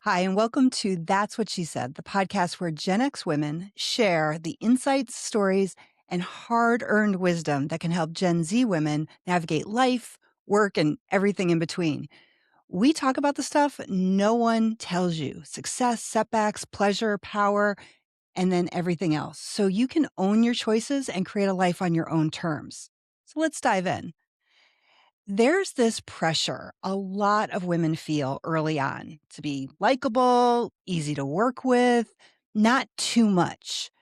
Hi, and welcome to That's What She Said, the podcast where Gen X women share the insights, stories, and hard earned wisdom that can help Gen Z women navigate life, work, and everything in between. We talk about the stuff no one tells you: success, setbacks, pleasure, power, and then everything else. So you can own your choices and create a life on your own terms. So let's dive in. There's this pressure a lot of women feel early on to be likable, easy to work with, not too much,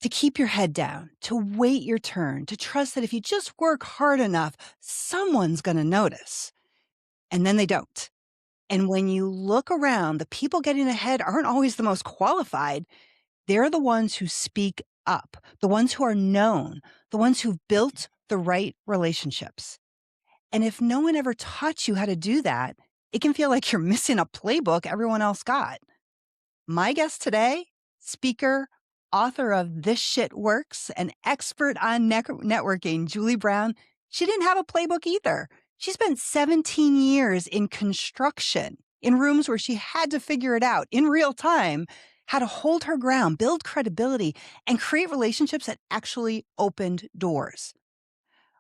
to keep your head down, to wait your turn, to trust that if you just work hard enough, someone's going to notice. And then they don't. And when you look around, the people getting ahead aren't always the most qualified. They're the ones who speak up, the ones who are known, the ones who've built the right relationships. And if no one ever taught you how to do that, it can feel like you're missing a playbook everyone else got. My guest today, speaker, author of This Shit Works, an expert on networking, Julie Brown, she didn't have a playbook either. She spent 17 years in construction, in rooms where she had to figure it out in real time, how to hold her ground, build credibility, and create relationships that actually opened doors.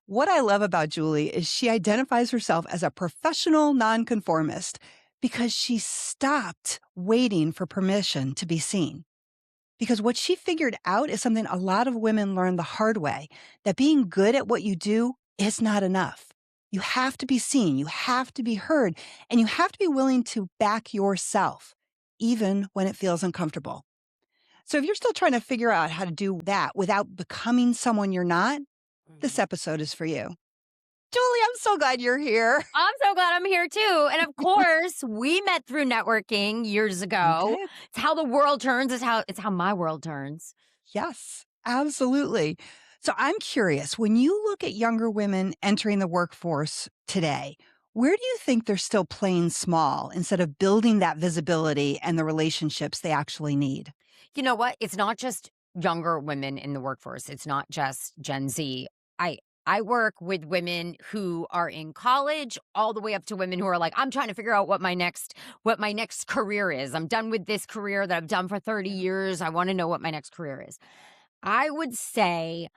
What I love about Julie is she identifies herself as a professional nonconformist because she stopped waiting for permission to be seen. Because what she figured out is something a lot of women learn the hard way, that being good at what you do is not enough. You have to be seen, you have to be heard, and you have to be willing to back yourself, even when it feels uncomfortable. So if you're still trying to figure out how to do that without becoming someone you're not, this episode is for you. Julie, I'm so glad you're here. I'm so glad I'm here too. And of course, we met through networking years We ago. did. It's how the world turns, it's how my world turns. Yes, absolutely. So I'm curious, when you look at younger women entering the workforce today, where do you think they're still playing small instead of building that visibility and the relationships they actually need? You know what? It's not just younger women in the workforce. It's not just Gen Z. I I work with women who are in college all the way up to women who are like, I'm trying to figure out what my next career is. I'm done with this career that I've done for 30 years. I want to know what my next career is. I would say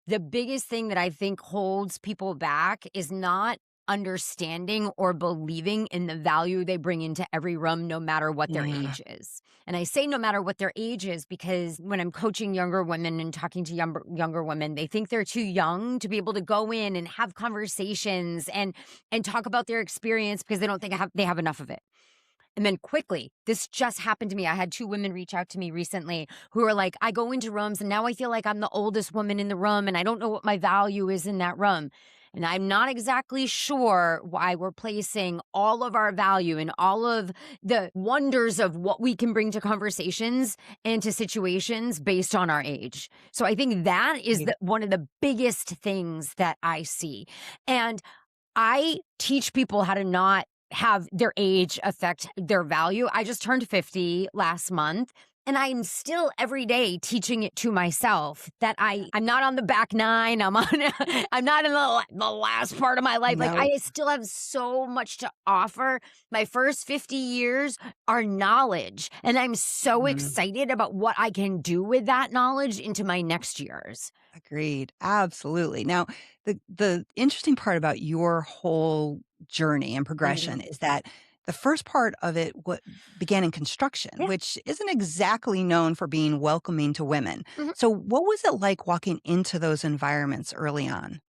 the biggest thing that I think holds people back is not understanding or believing in the value they bring into every room, no matter what their Yeah. age is. And I say no matter what their age is because when I'm coaching younger women and talking to younger women, they think they're too young to be able to go in and have conversations and talk about their experience because they don't think they have enough of it. And then quickly, this just happened to me. I had two women reach out to me recently who are like, I go into rooms and now I feel like I'm the oldest woman in the room and I don't know what my value is in that room. And I'm not exactly sure why we're placing all of our value and all of the wonders of what we can bring to conversations and to situations based on our age. So I think that is one of the biggest things that I see. And I teach people how to not have their age affect their value. I just turned 50 last month. And I'm still every day teaching it to myself that I'm not on the back nine. I'm not in the last part of my life. Like No. I still have so much to offer. My first 50 years are knowledge. And I'm so excited about what I can do with that knowledge into my next years. Agreed. Absolutely. Now, the interesting part about your whole journey and progression is that the first part of it began in construction, Yeah. which isn't exactly known for being welcoming to women. Mhm. So, what was it like walking into those environments early on?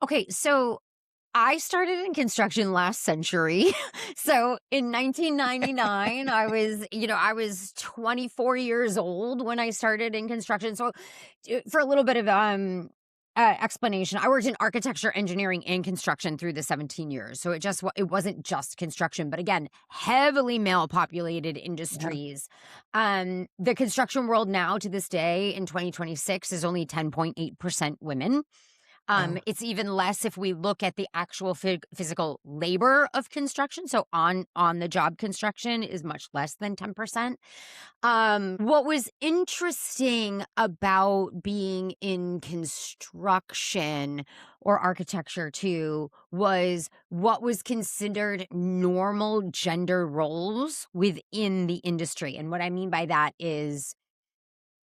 Okay, so I started in construction last century. So in 1999, I was 24 years old when I started in construction. So for a little bit of explanation, I worked in architecture, engineering, and construction through the 17 years. So it wasn't just construction, but again, heavily male populated Yeah. industries. The construction world now to this day in 2026 is only 10.8% women. Oh. It's even less if we look at the actual physical labor of construction. So on the job construction is much less than 10%. What was interesting about being in construction or architecture too was what was considered normal gender roles within the industry. And what I mean by that is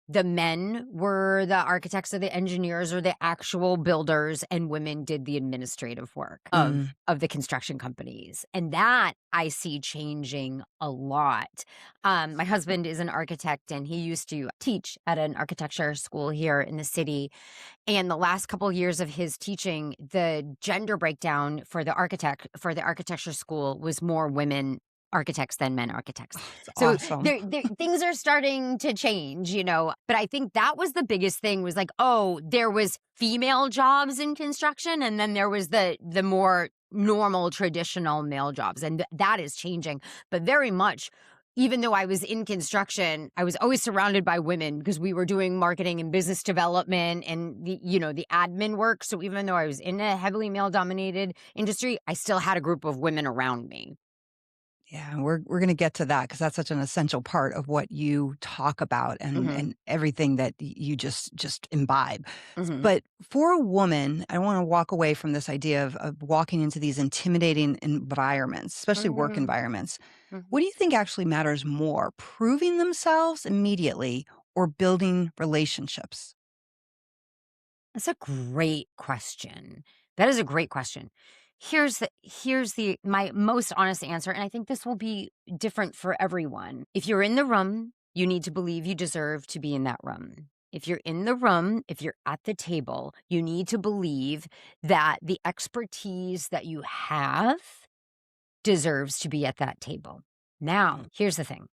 the men were the architects or the engineers or the actual builders, and women did the administrative work of Mm. the construction companies, and that I see changing a lot. My husband is an architect, and he used to teach at an architecture school here in the city, and the last couple years of his teaching, the gender breakdown for the architecture school was more women architects than men architects. It's So awesome. there things are starting to change, but I think that was the biggest thing was like, oh, there was female jobs in construction and then there was the more normal traditional male jobs and that is changing, but very much even though I was in construction, I was always surrounded by women because we were doing marketing and business development and the admin work. So even though I was in a heavily male dominated industry, I still had a group of women around me. Yeah, we're gonna get to that because that's such an essential part of what you talk about Mhm. and everything that you just imbibe. Mhm. But for a woman, I wanna walk away from this idea of walking into these intimidating environments, especially work Mhm. environments. Mhm. What do you think actually matters more, proving themselves immediately or building relationships? That's a great question. That is a great question. Here's the my most honest answer, and I think this will be different for everyone. If you're in the room, you need to believe you deserve to be in that room. If you're in the room, if you're at the table, you need to believe that the expertise that you have deserves to be at that table. Now, Mm. here's the thing.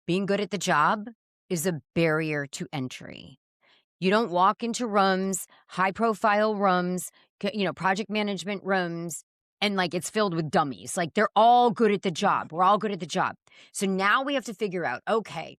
Being good at the job is a barrier to entry. You don't walk into rooms, high profile rooms, project management rooms, and like it's filled with dummies. Like they're all good at the job. We're all good at the job. So now we have to figure out, okay,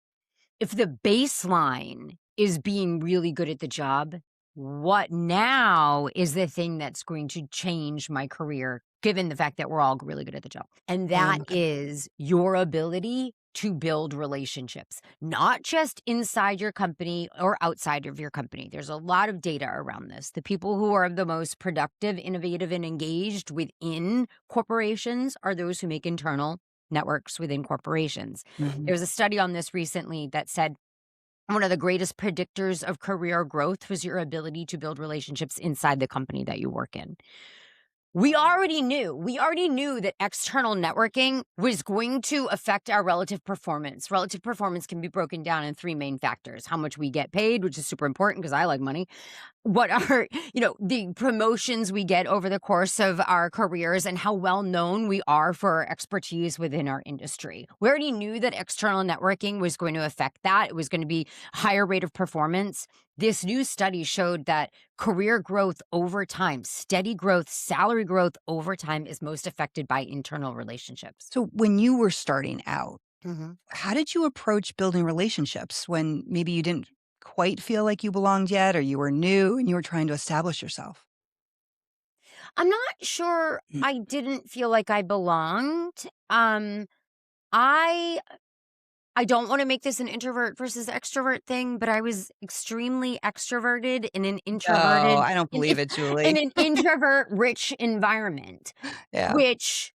if the baseline is being really good at the job, what now is the thing that's going to change my career, given the fact that we're all really good at the job? And that Okay. is your ability to build relationships, not just inside your company or outside of your company. There's a lot of data around this. The people who are the most productive, innovative, and engaged within corporations are those who make internal networks within corporations. Mhm. There was a study on this recently that said one of the greatest predictors of career growth was your ability to build relationships inside the company that you work in. We already knew that external networking was going to affect our relative performance. Relative performance can be broken down in three main factors: how much we get paid, which is super important because I like money, what are the promotions we get over the course of our careers, and how well known we are for our expertise within our industry. We already knew that external networking was going to affect that. It was going to be higher rate of performance. This new study showed that career growth over time, steady growth, salary growth over time is most affected by internal relationships. So when you were starting out, Mhm. how did you approach building relationships when maybe you didn't quite feel like you belonged yet or you were new and you were trying to establish yourself? I'm not sure Mm. I didn't feel like I belonged. I I don't wanna make this an introvert versus extrovert thing, but I was extremely extroverted No, I don't believe it, in Julie. an introvert-rich environment, Yeah. which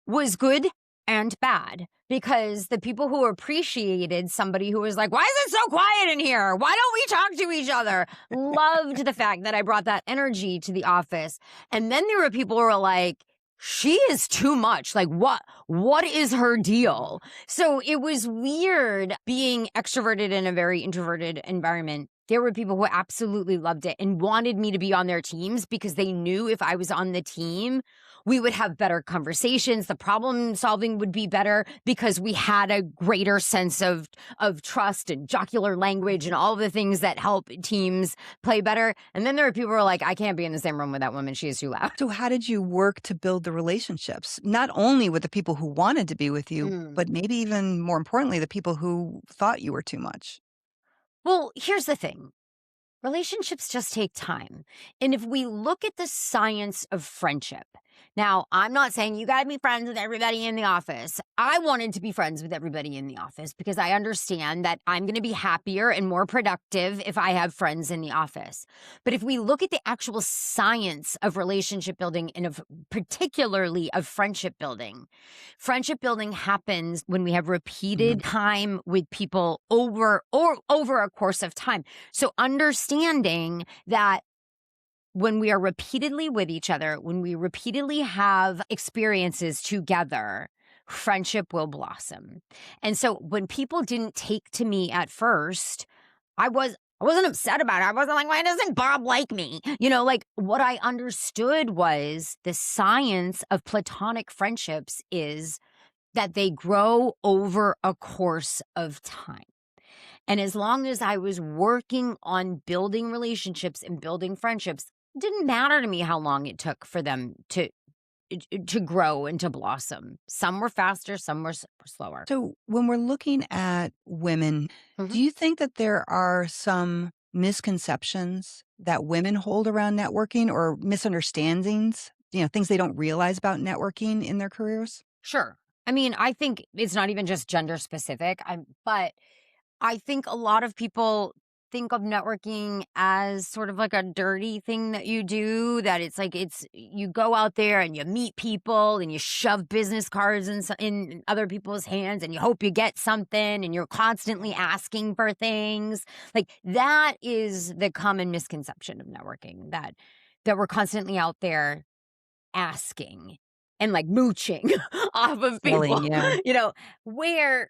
was good and bad because the people who appreciated somebody who was like, "Why is it so quiet in here? Why don't we talk to each other?" loved the fact that I brought that energy to the office. And then there were people who were like, "She is too much. Like what is her deal?" So it was weird being extroverted in a very introverted environment. There were people who absolutely loved it and wanted me to be on their teams because they knew if I was on the team, we would have better conversations. The problem solving would be better because we had a greater sense of trust and jocular language and all the things that help teams play better. And then there are people who are like, I can't be in the same room with that woman. She is too loud. So how did you work to build the relationships? Not only with the people who wanted to be with you, Mm. but maybe even more importantly, the people who thought you were too much. Well, here's the thing. Relationships just take time. And if we look at the science of friendship, now I'm not saying you got to be friends with everybody in the office. I wanted to be friends with everybody in the office because I understand that I'm going to be happier and more productive if I have friends in the office. But if we look at the actual science of relationship building and of particularly of friendship building happens when we have repeated Mhm. time with people over a course of time. So understanding that when we are repeatedly with each other, when we repeatedly have experiences together, friendship will blossom. And so when people didn't take to me at first, I wasn't upset about it. I wasn't like, why doesn't Bob like me? Like what I understood was the science of platonic friendships is that they grow over a course of time. And as long as I was working on building relationships and building friendships, it didn't matter to me how long it took for them to grow and to blossom. Some were faster, some were slower. So, when we're looking at women, Mhm. do you think that there are some misconceptions that women hold around networking or misunderstandings, things they don't realize about networking in their careers? Sure. I mean, I think it's not even just gender specific. But I think a lot of people think of networking as sort of like a dirty thing that you do, that it's like you go out there and you meet people and you shove business cards in other people's hands and you hope you get something and you're constantly asking for things. Like that is the common misconception of networking, that we're constantly out there asking and like mooching off of people, Selling, yeah. where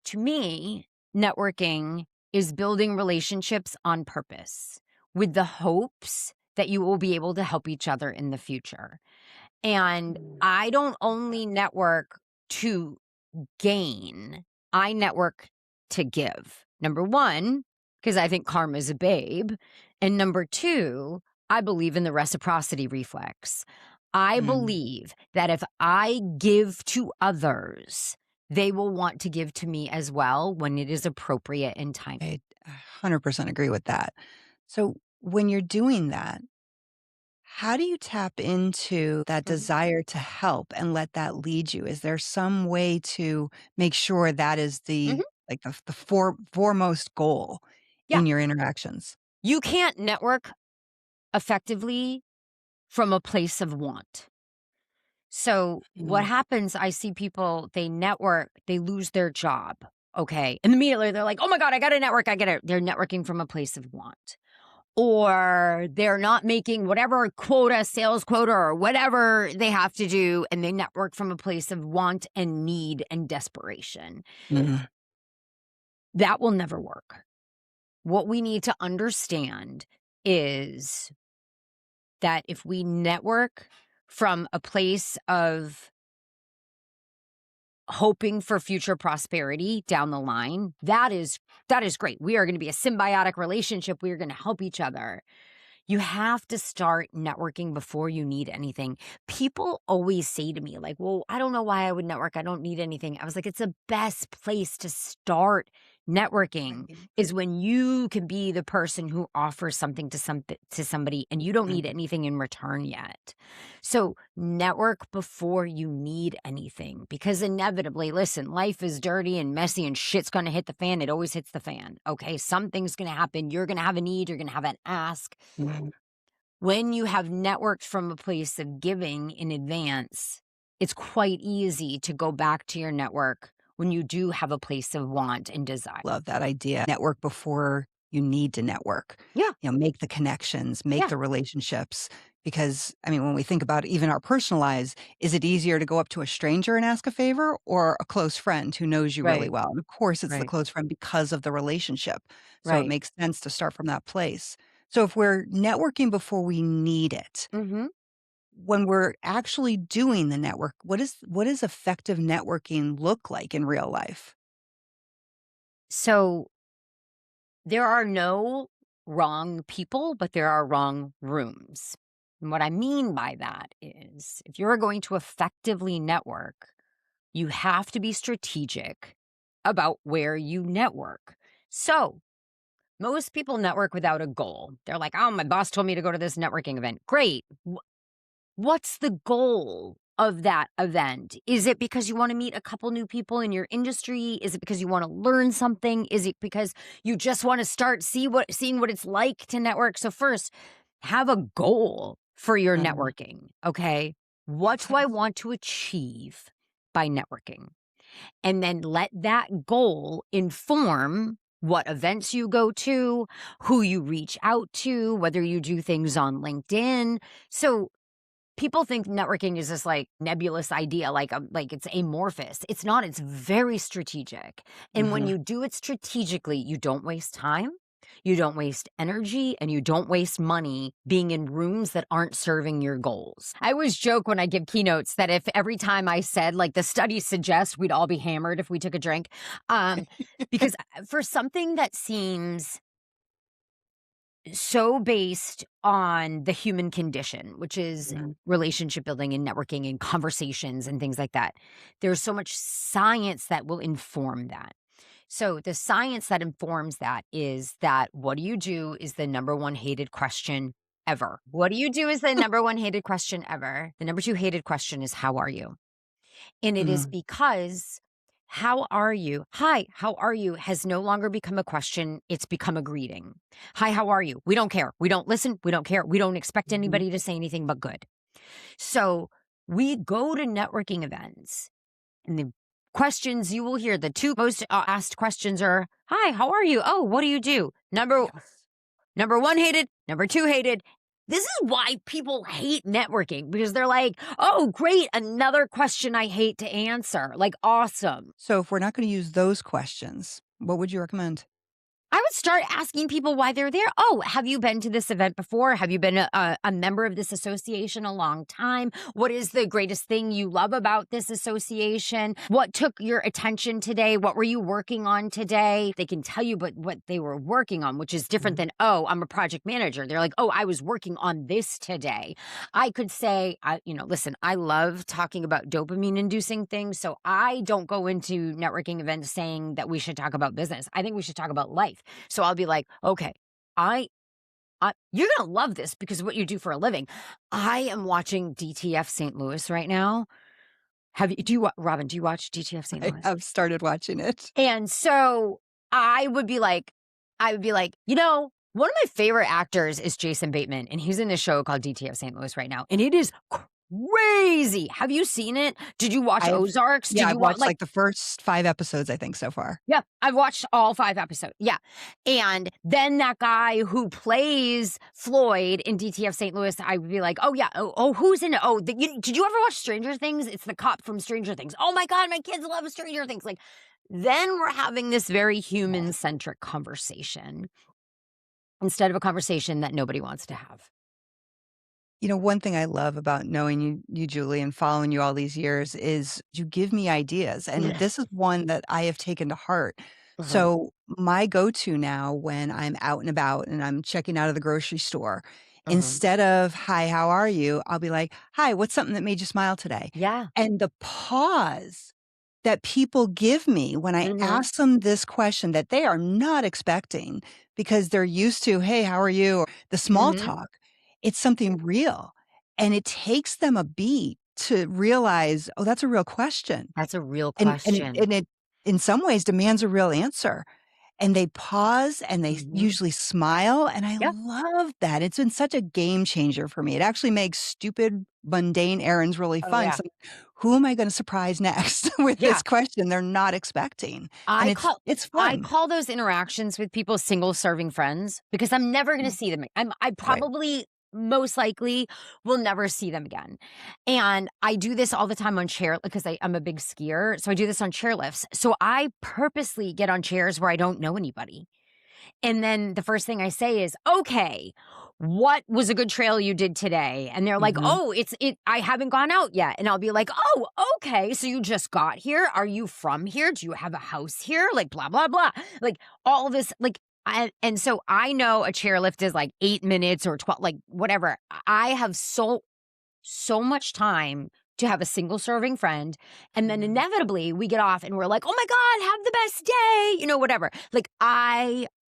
to me, networking is building relationships on purpose with the hopes that you will be able to help each other in the future. And I don't only network to gain, I network to give. Number one, because I think karma's a babe. And number two, I believe in the reciprocity reflex. I Mhm. believe that if I give to others, they will want to give to me as well when it is appropriate and time. I 100% agree with that. So, when you're doing that, how do you tap into that Mhm. desire to help and let that lead you? Is there some way to make sure that is Mhm. the foremost goal Yeah. in your interactions? You can't network effectively from a place of want. So what Mm, happens, I see people, they network, they lose their job. Okay. And immediately they're like, oh my God, I got to network. They're networking from a place of want. Or they're not making whatever quota, sales quota, or whatever they have to do. And they network from a place of want and need and desperation. mhm. That will never work. What we need to understand is that if we network from a place of hoping for future prosperity down the line, that is great. We are going to be a symbiotic relationship. We are going to help each other. You have to start networking before you need anything. People always say to me, like, well, I don't know why I would network. I don't need anything. I was like, it's the best place to start networking Right. is when you can be the person who offers something to somebody and you don't need Mhm. anything in return yet. So network before you need anything because inevitably, listen, life is dirty and messy and shit's going to hit the fan. It always hits the fan. Okay. Something's going to happen. You're going to have a need. You're going to have an ask. Mhm. When you have networked from a place of giving in advance, it's quite easy to go back to your network when you do have a place of want and desire. Love that idea. Network before you need to network. Yeah. Make the connections, make Yeah. the relationships. Because, I mean, when we think about even our personal lives, is it easier to go up to a stranger and ask a favor or a close friend who knows you really Right. well? And of course, it's the Right. close friend because of the relationship. So it Right. makes sense to start from that place. So if we're networking before we need it, Hmm. when we're actually doing the network, what does effective networking look like in real life? So there are no wrong people, but there are wrong rooms. And what I mean by that is if you're going to effectively network, you have to be strategic about where you network. So Most people network without a goal. They're like, "Oh, my boss told me to go to this networking event." Great. What's the goal of that event? Is it because you wanna meet a couple new people in your industry? Is it because you wanna learn something? Is it because you just wanna start seeing what it's like to network? So first, have a goal for your Uh, networking, okay? What do I want to achieve by networking? And then let that goal inform what events you go to, who you reach out to, whether you do things on LinkedIn. So people think networking is this like nebulous idea, like it's amorphous. It's not, it's very strategic. And when uh-huh. you do it strategically, you don't waste time, you don't waste energy, and you don't waste money being in rooms that aren't serving your goals. I always joke when I give keynotes that if every time I said, like, the studies suggest we'd all be hammered if we took a drink, um, because for something that seems so based on the human condition, which is Mhm. relationship building and networking and conversations and things like that. There's so much science that will inform that. So, the science that informs that is that what do you do is the number one hated question ever. What do you do is the number one hated question ever. The number two hated question is, how are you? And it is Mm. because how are you? Hi, how are you? Has no longer become a question. It's become a greeting. Hi, how are you? We don't care. We don't listen. We don't care. We don't expect Mhm. anybody to say anything but good. So we go to networking events, and the questions you will hear, the two most asked questions are, hi, how are you? Oh, what do you do? Yes. Number one hated, number two hated. This is why people hate networking, because they're like, oh, great, another question I hate to answer. Like, awesome. So if we're not gonna use those questions, what would you recommend? I would start asking people why they're there. Oh, have you been to this event before? Have you been a member of this association a long time? What is the greatest thing you love about this association? What took your attention today? What were you working on today? They can tell you what they were working on, which is different Mhm. than, oh, I'm a project manager. They're like, oh, I was working on this today. I could say, listen, I love talking about dopamine inducing things. So I don't go into networking events saying that we should talk about business. I think we should talk about life. So I'll be like, okay, I, you're going to love this because of what you do for a living. I am watching DTF St. Louis right now. Robin, do you watch DTF St. I Louis? have started watching it. And so I would be like, one of my favorite actors is Jason Bateman, and he's in a show called DTF St. Louis right now. And it is crazy. Have you seen it? Did you watch I've Ozarks? Yeah, Did I've you watch watched, like like, the first 5 episodes, I think, so far. yeah, I've watched all 5 episodes, yeah, and then that guy who plays Floyd in DTF St. Louis, I would be like, "Oh, yeah, who's in it? Oh, did you ever watch Stranger Things? It's the cop from Stranger Things. Oh my god, my kids love Stranger Things." Like, then we're having this very human-centric conversation instead of a conversation that nobody wants to have. You know, one thing I love about knowing you, Julie, and following you all these years is you give me ideas, and this is one that I have taken to heart. Mhm, So, my go-to now when I'm out and about and I'm checking out of the grocery store, mhm. instead of, "Hi, how are you?" I'll be like, "Hi, what's something that made you smile today?" Yeah, And the pause that people give me when I mhm, ask them this question that they are not expecting because they're used to, "Hey, how are you?" or the small mhm. talk. It's something real, and it takes them a beat to realize, "Oh, that's a real question." That's a real And question. and it in some ways demands a real answer. And they pause and they Mhm. usually smile, and I Yeah. love that. It's been such a game changer for me. It actually makes stupid, mundane errands really Oh, fun. yeah. It's like, who am I gonna surprise next with Yeah. this question they're not expecting? And I it's call it's I fun. call those interactions with people single serving friends because I'm never gonna Mm, see them. I right. probably most likely will never see them again. And I do this all the time on chair because I'm a big skier. So I do this on chairlifts. So I purposely get on chairs where I don't know anybody. And then the first thing I say is, "Okay, what was a good trail you did today?" And they're like, Mhm. "Oh, I haven't gone out yet." And I'll be like, "Oh, okay. So you just got here? Are you from here? Do you have a house here?" Like blah blah blah. Like all this and so I know a chairlift is like 8 minutes or 12 like whatever. I have so much time to have a single serving friend, and then Mhm. inevitably we get off and we're like, "Oh my god, have the best day." Whatever. Like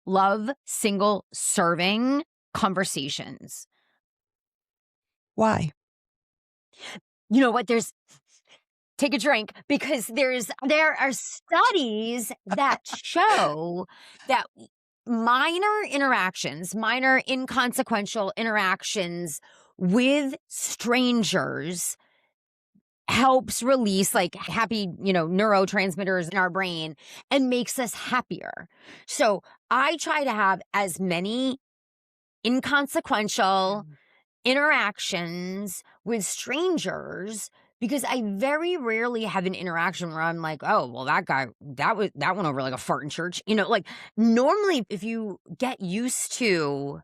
love single serving conversations. Why? You know what? Take a drink because there are studies that show that minor inconsequential interactions with strangers helps release like happy, neurotransmitters in our brain and makes us happier. So I try to have as many inconsequential interactions with strangers because I very rarely have an interaction where I'm like, "Oh, well, that went over like a fart in church." Like normally if you get used to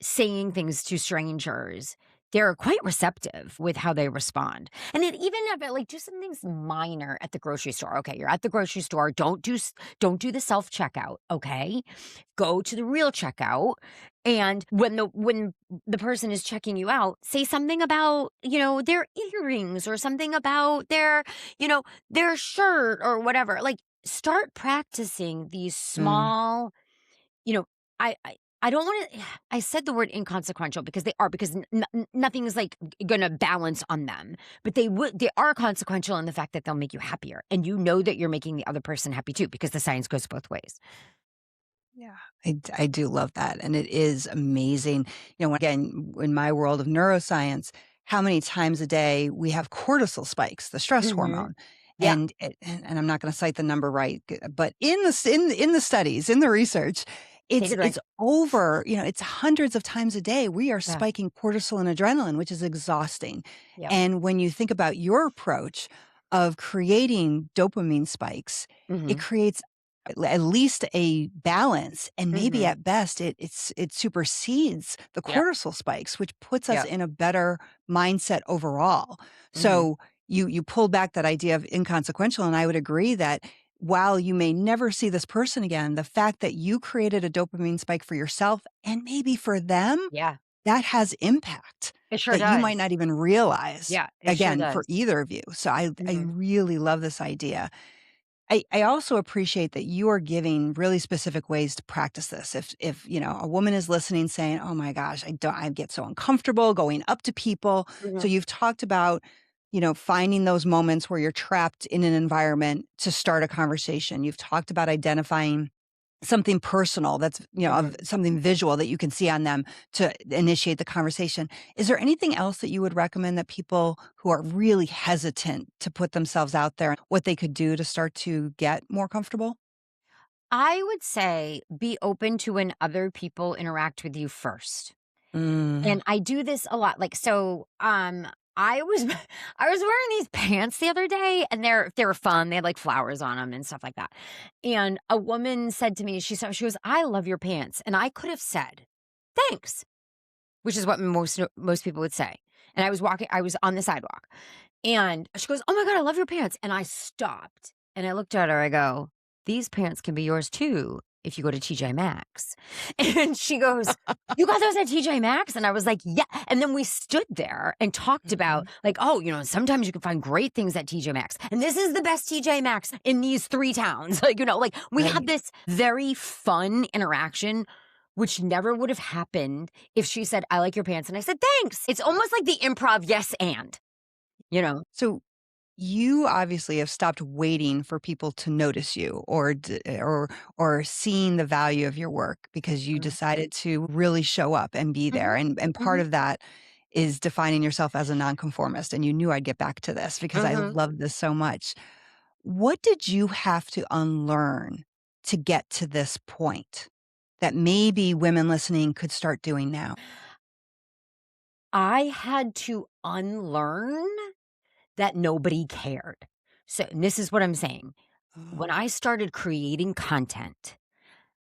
saying things to strangers, they're quite receptive with how they respond. And it even if it like do some things minor at the grocery store. Okay, you're at the grocery store, don't do the self-checkout, okay? Go to the real checkout. And when the person is checking you out, say something about, their earrings or something about their shirt or whatever. Like start practicing these Mm. small you know, I don't wanna I said the word inconsequential because they are, because nothing is, like, gonna balance on them, but they are consequential in the fact that they'll make you happier, and you know that you're making the other person happy too because the science goes both ways. Yeah, I do love that, and it is amazing. Again, in my world of neuroscience, how many times a day we have cortisol spikes, the stress Mhm. hormone, Yeah, and I'm not going to cite the number right, but in the studies, in the research, take a it's drink. over. It's hundreds of times a day we are Yeah, spiking cortisol and adrenaline, which is exhausting. yep. And when you think about your approach of creating dopamine spikes, it Mhm, creates at least a balance, and maybe mhm. at best it supersedes the Yep, cortisol spikes, which puts us yep. in a better mindset overall. Mhm. So you pulled back that idea of inconsequential, and I would agree that while you may never see this person again, the fact that you created a dopamine spike for yourself and maybe for them, Yeah, that has impact it sure that you might does. not even realize, Yeah, it sure again, for does. either of you. So I Mhm, really love this idea. I also appreciate that you are giving really specific ways to practice this. If a woman is listening saying, "Oh my gosh, I get so uncomfortable going up to people." So mhm, you've talked about, finding those moments where you're trapped in an environment to start a conversation. You've talked about identifying something personal that's, of mhm. something visual that you can see on them to initiate the conversation. Is there anything else that you would recommend that people who are really hesitant to put themselves out there, what they could do to start to get more comfortable? I would say be open to when other people interact with you first. Mm. And I do this a lot, like, so, I was I was wearing these pants the other day, and they were fun, they had, like, flowers on them and stuff like that, and a woman said to me, she goes, "I love your pants," and I could have said, "Thanks," which is what most people would say, and I was on the sidewalk, and she goes, "Oh my god, I love your pants," and I stopped, and I looked at her, I go, "These pants can be yours too if you go to TJ Maxx." And she goes, "You got those at TJ Maxx?" And I was like, "Yeah." And then we stood there and talked Mhm. about like, "Oh, sometimes you can find great things at TJ Maxx, and this is the best TJ Maxx in these 3 towns." Like, like we had Right. this very fun interaction which never would have happened if she said, "I like your pants," and I said, "Thanks." It's almost like the improv yes and, you know? So you obviously have stopped waiting for people to notice you or seeing the value of your work because you Mhm. decided to really show up and be there. Mhm. And part Mhm. of that is defining yourself as a nonconformist. And you knew I'd get back to this because I Mhm. love this so much. What did you have to unlearn to get to this point that maybe women listening could start doing now? I had to unlearn that nobody cared. So and this is what I'm saying. When Oh. I started creating content,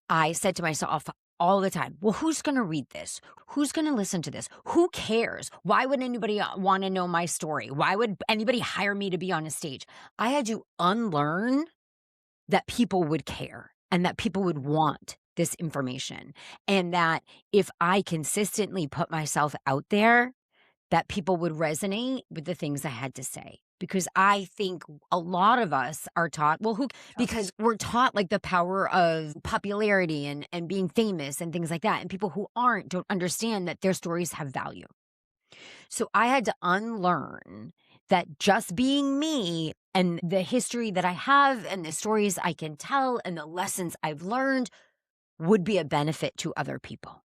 I said to myself all the time, "Well, who's gonna read this? Who's gonna listen to this? Who cares? Why would anybody, wanna know my story? Why would anybody hire me to be on a stage?" I had to unlearn that people would care and that people would want this information, and that if I consistently put myself out there, that people would resonate with the things I had to say. because I think a lot of us are taught, well, who, because Yes. we're taught like the power of popularity and being famous and things like that. And people who aren't don't understand that their stories have value. So I had to unlearn that just being me and the history that I have and the stories I can tell and the lessons I've learned would be a benefit to other people.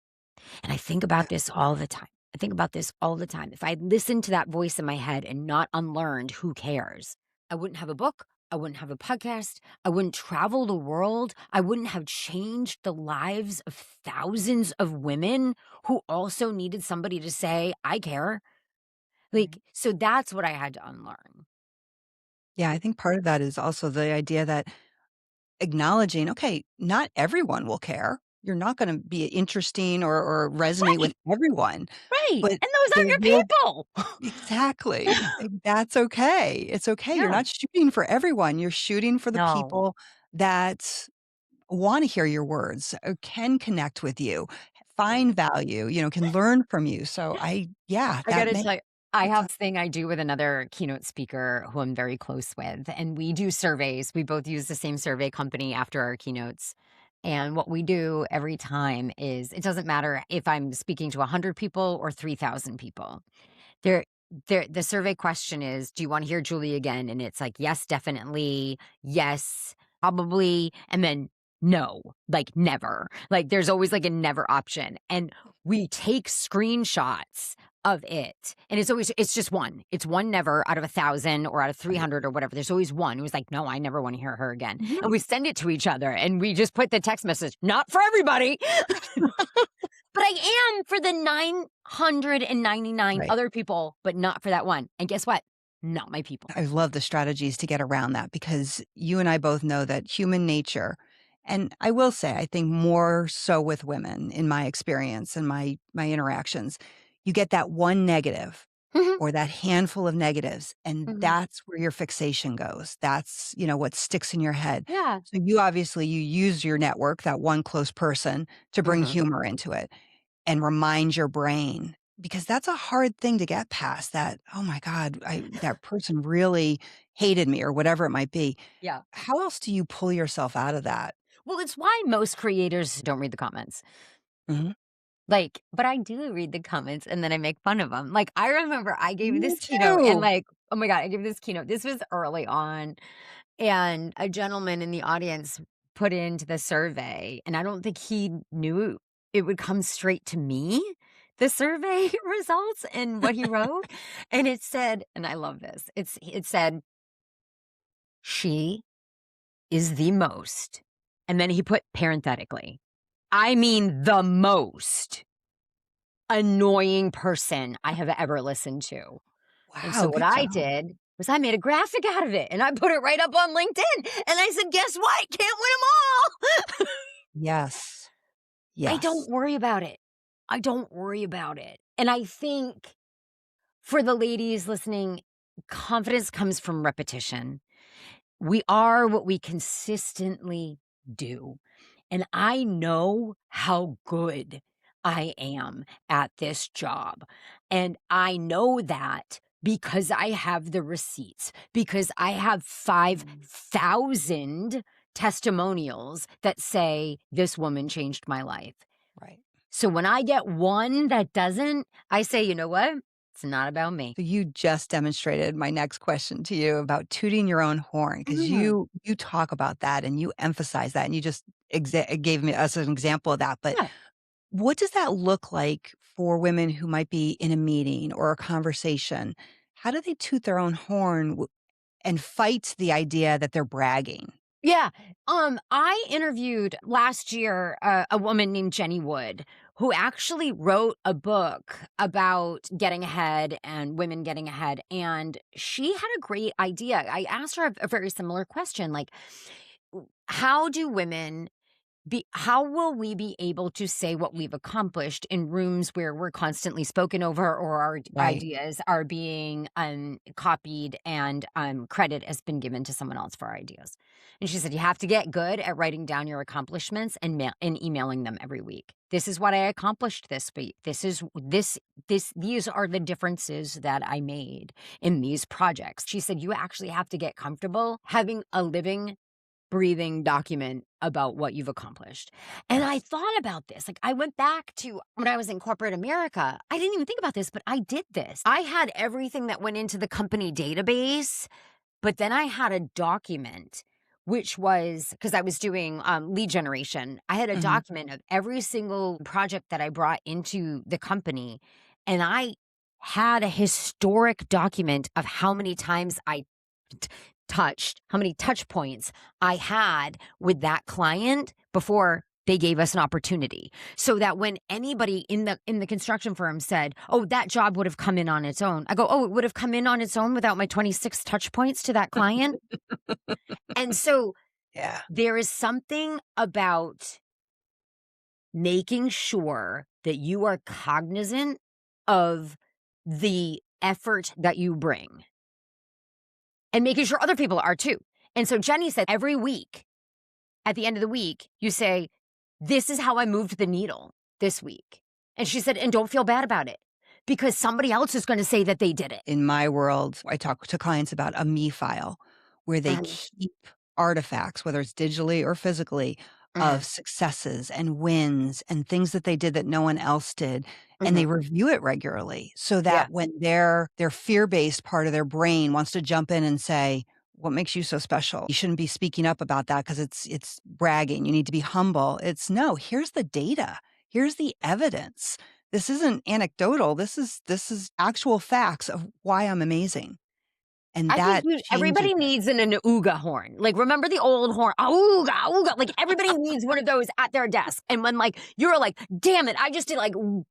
And I think about Yeah. this all the time. I think about this all the time. If I listened to that voice in my head and not unlearned, who cares? I wouldn't have a book. I wouldn't have a podcast. I wouldn't travel the world. I wouldn't have changed the lives of thousands of women who also needed somebody to say, I care. Like, Right. so that's what I had to unlearn. Yeah, I think part of that is also the idea that acknowledging, okay, not everyone will care. You're not gonna be interesting or resonate with Right, everyone, right. but And those aren't there your will people. exactly. That's okay. It's okay. You're Yeah. not shooting for everyone. You're shooting for the No. people that wanna hear your words, can connect with you, Right. find value, can learn from you. So yeah, I that gotta makes tell you, I good have sense. this thing I do with another keynote speaker who I'm very close with, and we do surveys. We both use the same survey company after our keynotes. And what we do every time is it doesn't matter if I'm speaking to 100 people or 3,000 people. There the survey question is, "Do you wanna hear Julie again?" And it's like, "Yes, definitely. Yes, probably," and then, "No," like, "Never." Like, there's always, like, a never option, and we take screenshots of it, and it's just 1. It's 1 never out of 1,000 or out of Right. 300 or whatever. There's always 1 who's like, "No, I never wanna hear her again," and Mhm. we send it to each other, and we just put the text message, "Not for everybody." But I am for the 999 Right. other people, but not for that one. And guess what? Not my people. I love the strategies to get around that because you and I both know that human nature, and I will say, I think more so with women in my experience and my interactions, you get that one negative Mhm, or that handful of negatives, and mhm. that's where your fixation goes. That's, what sticks in your head. Yeah. So you use your network, that one close person, to bring Mhm. humor into it and remind your brain because that's a hard thing to get past that, "Oh my god, I that person really hated me," or whatever it might be. Yeah. How else do you pull yourself out of that? Well, it's why most creators don't read the comments. Mhm. Like, but I do read the comments and then I make fun of them. Like, I remember I gave Me this keynote and too. like, oh my God, I gave this keynote. This was early on. And a gentleman in the audience put into the survey, and I don't think he knew it would come straight to me, the survey results and what he wrote. And it said, and I love this. It said, "She is the most," and then he put parenthetically, "I mean the most annoying person I have ever listened to." And Wow, so what good I job. did was I made a graphic out of it and I put it right up on LinkedIn. And I said, guess what? Can't win them all. Yes. I don't Yes. worry about it. I don't worry about it. And I think for the ladies listening, confidence comes from repetition. We are what we consistently do. And I know how good I am at this job. And I know that because I have the receipts, because I have Mm, 5,000 testimonials that say, this woman changed my life. right. So when I get one that doesn't, I say, you know what? It's not about me. So you just demonstrated my next question to you about tooting your own horn because Mhm. you talk about that and you emphasize that and you just gave me us an example of that. But Yeah. what does that look like for women who might be in a meeting or a conversation? How do they toot their own horn and fight the idea that they're bragging? Yeah. I interviewed last year a woman named Jenny Wood who actually wrote a book about getting ahead and women getting ahead. And she had a great idea. I asked her a very similar question like, how do women how will we be able to say what we've accomplished in rooms where we're constantly spoken over or our Right. ideas are being copied and credit has been given to someone else for our ideas? And she said, you have to get good at writing down your accomplishments and and emailing them every week. This is what I accomplished this week. These are the differences that I made in these projects. She said, you actually have to get comfortable having a living, breathing document about what you've accomplished. And I Yes. thought about this. Like, I went back to when I was in corporate America. I didn't even think about this, but I did this. I had everything that went into the company database, but then I had a document, which was because I was doing lead generation. I had a Mhm. document of every single project that I brought into the company. And I had a historic document of how many times I t- touched, how many touch points I had with that client before they gave us an opportunity. So that when anybody in the construction firm said, "Oh, that job would have come in on its own." I go, "Oh, it would have come in on its own without my 26 touch points to that client?" And so Yeah. there is something about making sure that you are cognizant of the effort that you bring and making sure other people are too. And so Jenny said every week, at the end of the week, you say, "This is how I moved the needle this week." And she said, "And don't feel bad about it because somebody else is gonna say that they did it." In my world, I talk to clients about a me file where they Mhm, keep artifacts, whether it's digitally or physically, mhm, of successes and wins and things that they did that no one else did. And they mhm. review it regularly so Yeah. that when their fear-based part of their brain wants to jump in and say, "What makes you so special? You shouldn't be speaking up about that because it's bragging. You need to be humble." It's no, here's the data. Here's the evidence. This isn't anecdotal. This is actual facts of why I'm amazing, and I think that changes everybody it. needs an ooga horn. Like, remember the old horn? Ooga, ooga. Like, everybody needs one of those at their desk. And when, like, you're like, damn it, I just did, like, blow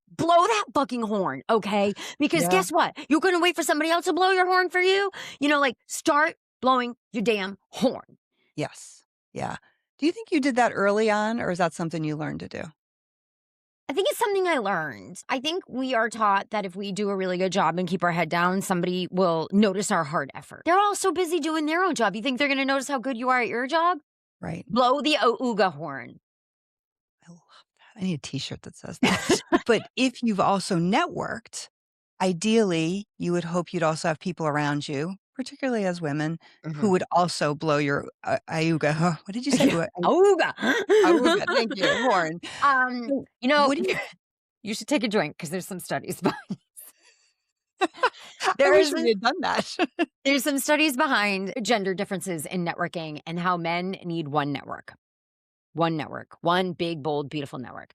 that fucking horn, okay? Because Yeah. guess what? You're going to wait for somebody else to blow your horn for you? Like, start blowing your damn horn. Yes. Yeah. Do you think you did that early on, or is that something you learned to do? I think it's something I learned. I think we are taught that if we do a really good job and keep our head down, somebody will notice our hard effort. They're all so busy doing their own job. You think they're going to notice how good you are at your job? Right. Blow the ooga horn. I love that. I need a t-shirt that says that. But if you've also networked, ideally, you would hope you'd also have people around you, particularly as women, who Mhm. would also blow your, ayuga huh, what did you say? Ooga. Awooga, thank you, horn. Um, So, you know, what do you you should take a drink because there's some studies behind I wish there's we had done that. there's some studies behind gender differences in networking and how men need one network, one big, bold, beautiful network.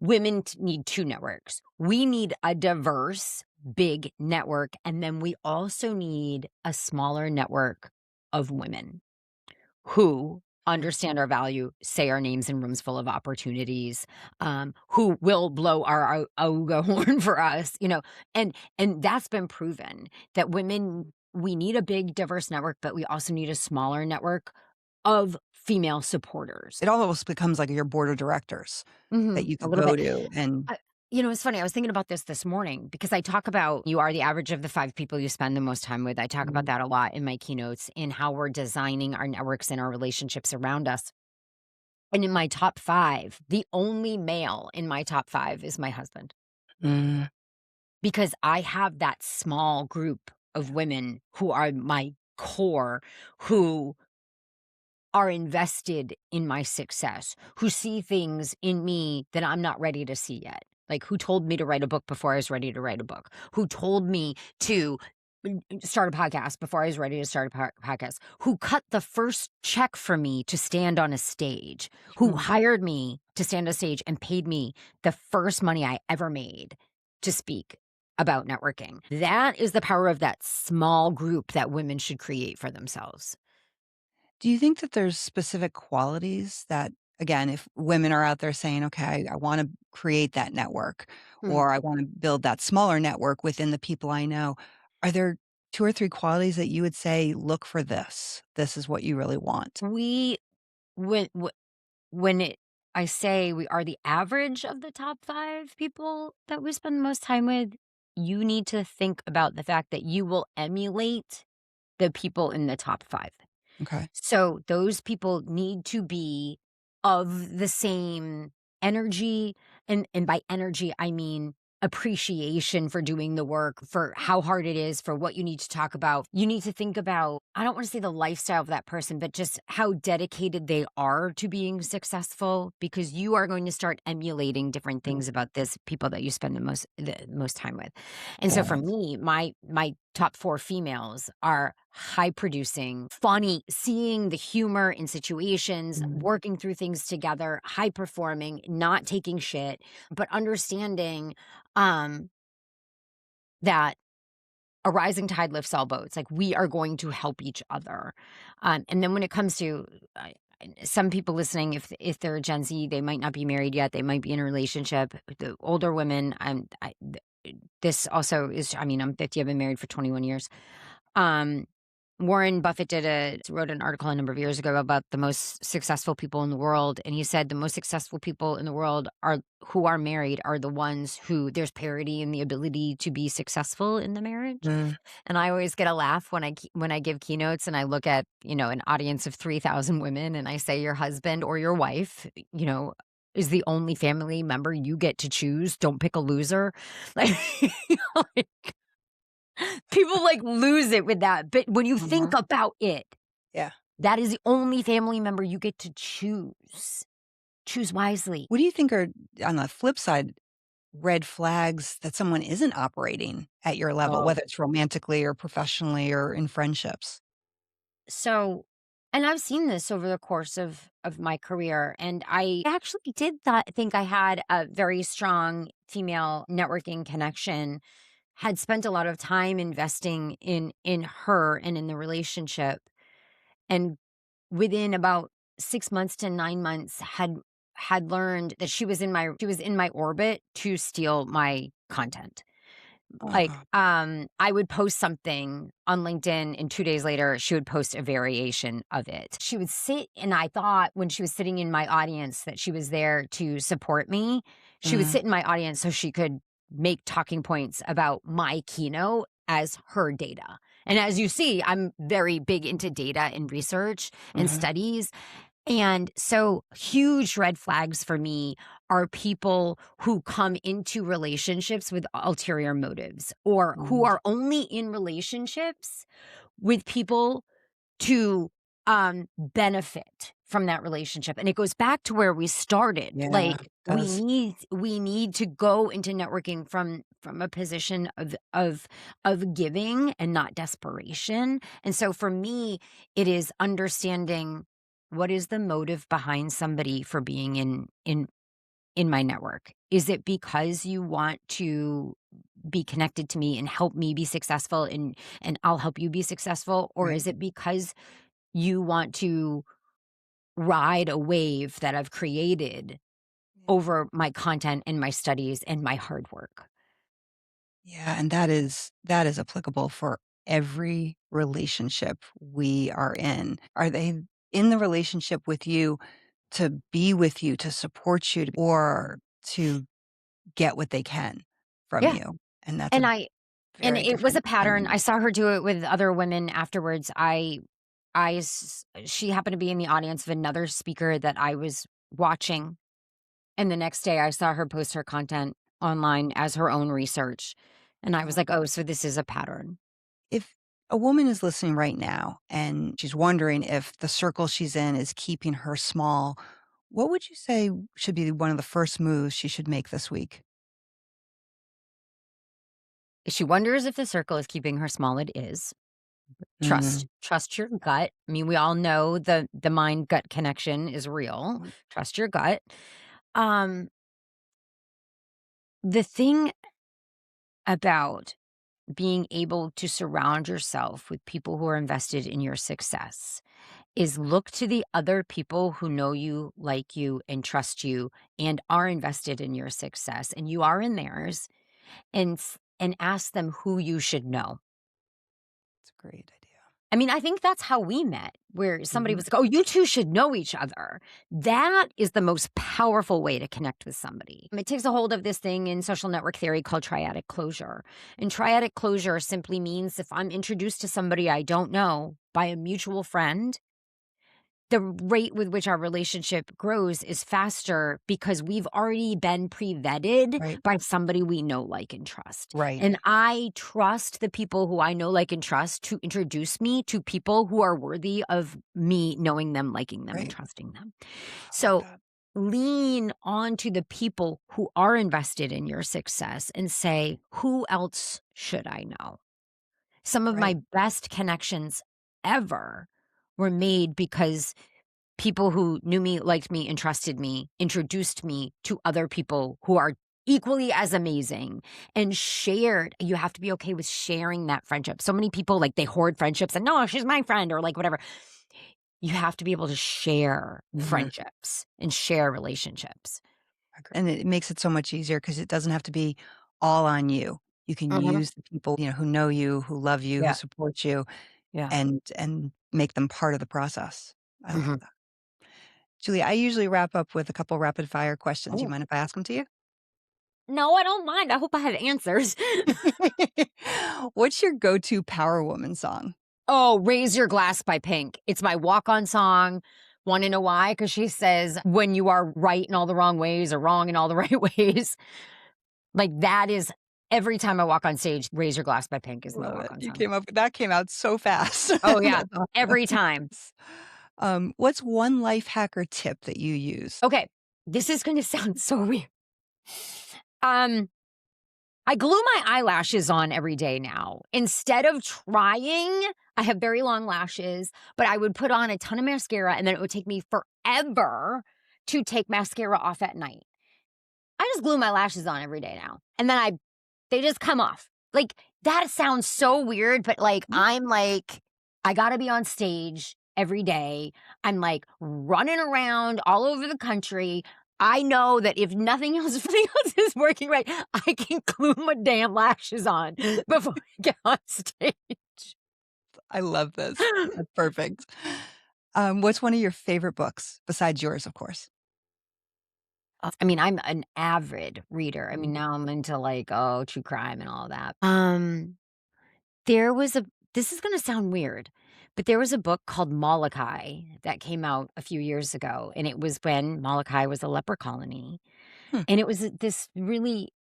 Women need two networks. We need a diverse, big network, and then we also need a smaller network of women who understand our value, say our names in rooms full of opportunities, who will blow our auga horn for us, and that's been proven that women, we need a big diverse network, but we also need a smaller network of female supporters. It almost becomes like your board of directors that you A could little go bit. to and It's funny. I was thinking about this morning because I talk about you are the average of the five people you spend the most time with. I talk about Mhm. that a lot in my keynotes in how we're designing our networks and our relationships around us. And in my top five, the only male in my top five is my husband Mm, because I have that small group of women who are my core, who are invested in my success, who see things in me that I'm not ready to see yet. Like, who told me to write a book before I was ready to write a book? Who told me to start a podcast before I was ready to start a podcast? Who cut the first check for me to stand on a stage? Who hmm. hired me to stand on a stage and paid me the first money I ever made to speak about networking? That is the power of that small group that women should create for themselves. Do you think that there's specific qualities that, again, if women are out there saying, "Okay, I wanna create that network," Hmm. or, "I wanna build that smaller network within the people I know," are there 2 or 3 qualities that you would say, "Look for this. This is what you really want?" We when wh when it I say we are the average of the top 5 people that we spend the most time with, you need to think about the fact that you will emulate the people in the top 5. Okay. So those people need to be of the same energy, and by energy, I mean appreciation for doing the work, for how hard it is, for what you need to talk about. You need to think about, I don't want to say the lifestyle of that person, but just how dedicated they are to being successful, because you are going to start emulating different Mm, things about this people that you spend the most time with. And so got for it. me, my top 4 females are high producing, funny, seeing the humor in situations, Mm, working through things together, high performing, not taking shit, but understanding um that a rising tide lifts all boats. Like, we are going to help each other. And then when it comes to some people listening, if they're a Gen Z, they might not be married yet. They might be in a relationship. The older women, this also is. I mean, I'm 50. I've been married for 21 years. Um, Warren Buffett wrote an article a number of years ago about the most successful people in the world, and he said the most successful people in the world are who are married are the ones who there's parity in the ability to be successful in the marriage. mm, And I always get a laugh when I give keynotes and I look at, an audience of 3,000 women and I say your husband or your wife, is the only family member you get to choose. Don't pick a loser. Like, like, people like lose it with that. But when you think mhm. about it, Yeah. that is the only family member you get to choose. Choose wisely. What do you think are, on the flip side, red flags that someone isn't operating at your level, Oh. whether it's romantically or professionally or in friendships? So, and I've seen this over the course of my career, and I actually did think I had a very strong female networking connection. Had spent a lot of time investing in her and in the relationship, and within about 6 months to 9 months had learned that she was in my orbit to steal my content. Like, Oh, I would post something on LinkedIn, and 2 days later, she would post a variation of it. She would sit, and I thought when she was sitting in my audience that she was there to support me. She would mhm, sit in my audience so she could make talking points about my keynote as her data. And as you see, I'm very big into data and research and mhm, studies, and so huge red flags for me are people who come into relationships with ulterior motives, or who mhm. are only in relationships with people to benefit from that relationship. And it goes back to where we started. Yeah, Like, we does. need to go into networking from a position of giving and not desperation. And so for me, it is understanding what is the motive behind somebody for being in my network. Is it because you want to be connected to me and help me be successful, and I'll help you be successful? Or Right. is it because you want to ride a wave that I've created Yeah. over my content and my studies and my hard work? Yeah, and that is applicable for every relationship we are in. Are they in the relationship with you to be with you, to support you, or to get what they can from Yeah. you? And that's a And I and very it was a different pattern. I dynamic. saw her do it with other women afterwards. She happened to be in the audience of another speaker that I was watching. And the next day I saw her post her content online as her own research. And I was Oh. like, "Oh, so this is a pattern." If a woman is listening right now and she's wondering if the circle she's in is keeping her small, what would you say should be one of the first moves she should make this week? She wonders if the circle is keeping her small. It is. Mm, Trust your gut. I mean, we all know the mind gut connection is real. Trust your gut. Um, the thing about being able to surround yourself with people who are invested in your success is look to the other people who know you, like you, and trust you, and are invested in your success, and you are in theirs, and ask them who you should know. that's a great idea. I mean, I think that's how we met, where somebody Mhm. was like, "Oh, you 2 should know each other." That is the most powerful way to connect with somebody. It takes a hold of this thing in social network theory called triadic closure. And triadic closure simply means if I'm introduced to somebody I don't know by a mutual friend, the rate with which our relationship grows is faster because we've already been pre-vetted Right. by somebody we know, like, and trust. Right. And I trust the people who I know, like, and trust to introduce me to people who are worthy of me knowing them, liking them, and Right. trusting them. I love So that. lean onto the people who are invested in your success and say, who else should I know? Some of Right. my best connections ever were made because people who knew me, liked me, and trusted me introduced me to other people who are equally as amazing and shared. You have to be okay with sharing that friendship. So many people, like, they hoard friendships and, "No, she's my friend," or, like, whatever. You have to be able to share Mhm. friendships and share relationships. And it makes it so much easier because it doesn't have to be all on you. You can Mhm. use the people, who know you, who love you, who Yeah, support you, yeah. and make them part of the process. I love Mhm. that. Julie, I usually wrap up with a couple rapid fire questions. You Oh. mind if I ask them to you? No, I don't mind. I hope I have answers. What's your go-to Power Woman song? Oh, "Raise Your Glass" by Pink. It's my walk-on song. Wanna know why? Because she says, "When you are right in all the wrong ways or wrong in all the right ways." Like, that is every time I walk on stage, "Raise Your Glass" by Pink is my Love it. walk-on You song. came up that came out so fast. Oh, yeah, That's awesome. every time. What's one life hack or tip that you use? Okay, this is gonna sound so weird. Um, I glue my eyelashes on every day now. Instead of trying, I have very long lashes, but I would put on a ton of mascara, and then it would take me forever to take mascara off at night. I just glue my lashes on every day now, and then they just come off. Like, that sounds so weird, but, like, Mm, I'm like, I gotta be on stage every day. I'm, like, running around all over the country. I know that if nothing else if nothing else is working right, I can glue my damn lashes on before I get on stage. I love this. That's perfect. What's one of your favorite books besides yours, of course? I mean, I'm an avid reader. I mean, Mhm. now I'm into, like, oh, true crime and all that. There was a this is gonna sound weird, but there was a book called Molokai that came out a few years ago, and it was when Molokai was a leper colony, Hmm. and it was this really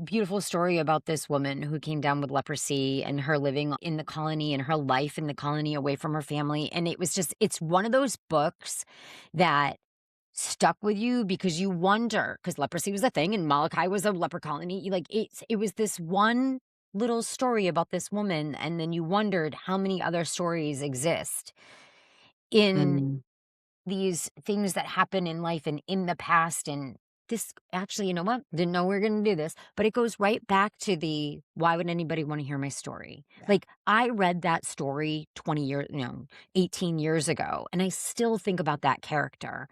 beautiful story about this woman who came down with leprosy and her living in the colony and her life in the colony away from her family, and it's one of those books that stuck with you because you wonder, because leprosy was a thing and Molokai was a leper colony. It was this one little story about this woman, and then you wondered how many other stories exist in Mm, these things that happen in life and in the past. And this actually, you know what? Didn't know we were going to do this, but it goes right back to the why would anybody want to hear my story? yeah. Like, I read that story 20 years, 18 years ago, and I still think about that character.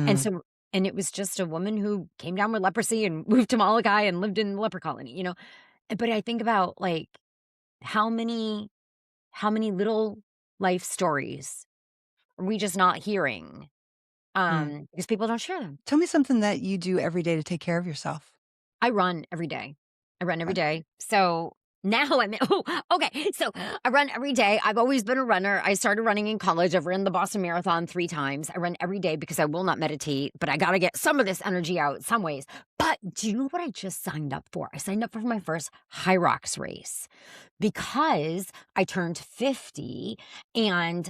And Mm, so, and it was just a woman who came down with leprosy and moved to Molokai and lived in the leper colony, But I think about, like, how many how many little life stories are we just not hearing, mm. because people don't share them. Tell me something that you do every day to take care of yourself. I run every day. I run every Okay. day. So now I'm oh, okay. So I run every day. I've always been a runner. I started running in college. I've run the Boston Marathon 3 times. I run every day because I will not meditate, but I got to get some of this energy out some ways. But do you know what I just signed up for? I signed up for my first High Rocks race because I turned 50, and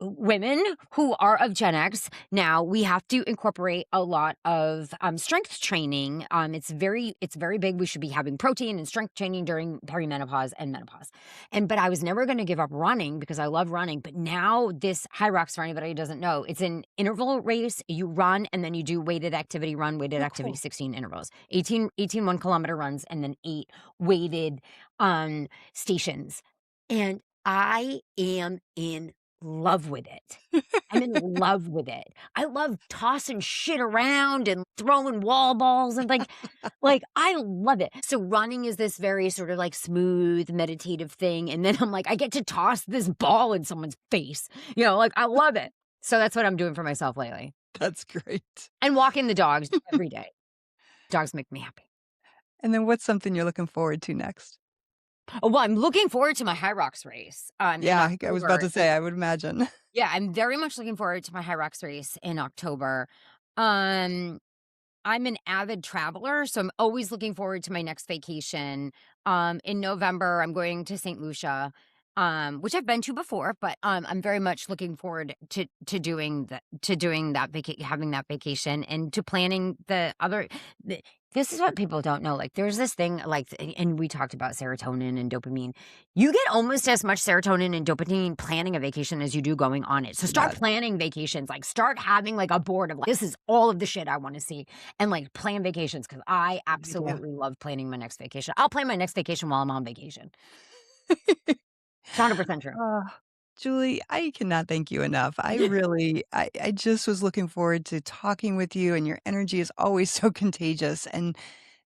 women who are of Gen X now, we have to incorporate a lot of strength training. It's very big. We should be having protein and strength training during perimenopause and menopause. But I was never going to give up running because I love running. But now this High Rocks, for anybody who doesn't know, it's an interval race. You run and then you do weighted activity run, weighted Oh, activity, cool. 16 intervals, 18 1 kilometer runs, and then 8 weighted stations. And I am in love with it. I'm in love with it. I love tossing shit around and throwing wall balls and I love it. So running is this very sort of like smooth meditative thing. And then I'm like, I get to toss this ball in someone's face. Like I love it. So that's what I'm doing for myself lately. That's great. And walking the dogs every day. Dogs make me happy. And then what's something you're looking forward to next? Oh, well, I'm looking forward to my High Rocks race in Yeah, I was about October. to say, I would imagine. Yeah, I'm very much looking forward to my High Rocks race in October. Um, I'm an avid traveler, so I'm always looking forward to my next vacation. In November, I'm going to St. Lucia, which I've been to before, but I'm very much looking forward to doing having that vacation and to planning the other. This is what people don't know. Like, there's this thing, and we talked about serotonin and dopamine. You get almost as much serotonin and dopamine planning a vacation as you do going on it. So start Yeah, planning vacations. Like, start having like a board of this is all of the shit I want to see, and like plan vacations because I good idea. absolutely love planning my next vacation. I'll plan my next vacation while I'm on vacation. It's 100% true. Oh, Julie, I cannot thank you enough. I really I just was looking forward to talking with you, and your energy is always so contagious, and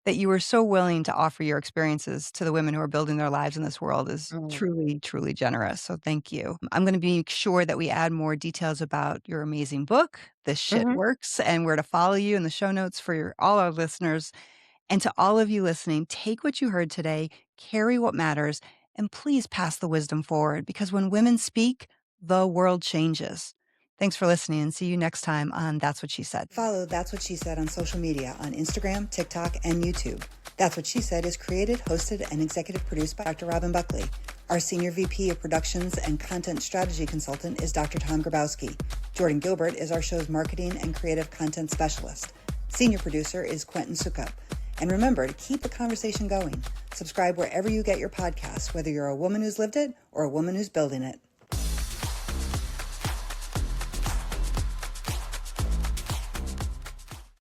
that you were so willing to offer your experiences to the women who are building their lives in this world is Mm. truly, truly generous, so thank you. I'm gonna be sure that we add more details about your amazing book, This Shit Mhm. Works, and where to follow you in the show notes for all our listeners. And to all of you listening, take what you heard today, carry what matters, and please pass the wisdom forward because when women speak, the world changes. Thanks for listening and see you next time on That's What She Said. Follow That's What She Said on social media on Instagram, TikTok, and YouTube. That's What She Said is created, hosted, and executive produced by Dr. Robin Buckley. Our Senior VP of Productions and Content Strategy Consultant is Dr. Tom Grabowski. Jordan Gilbert is our show's Marketing and Creative Content Specialist. Senior Producer is Quentin Sukup. And remember to keep the conversation going. Subscribe wherever you get your podcasts, whether you're a woman who's lived it or a woman who's building it.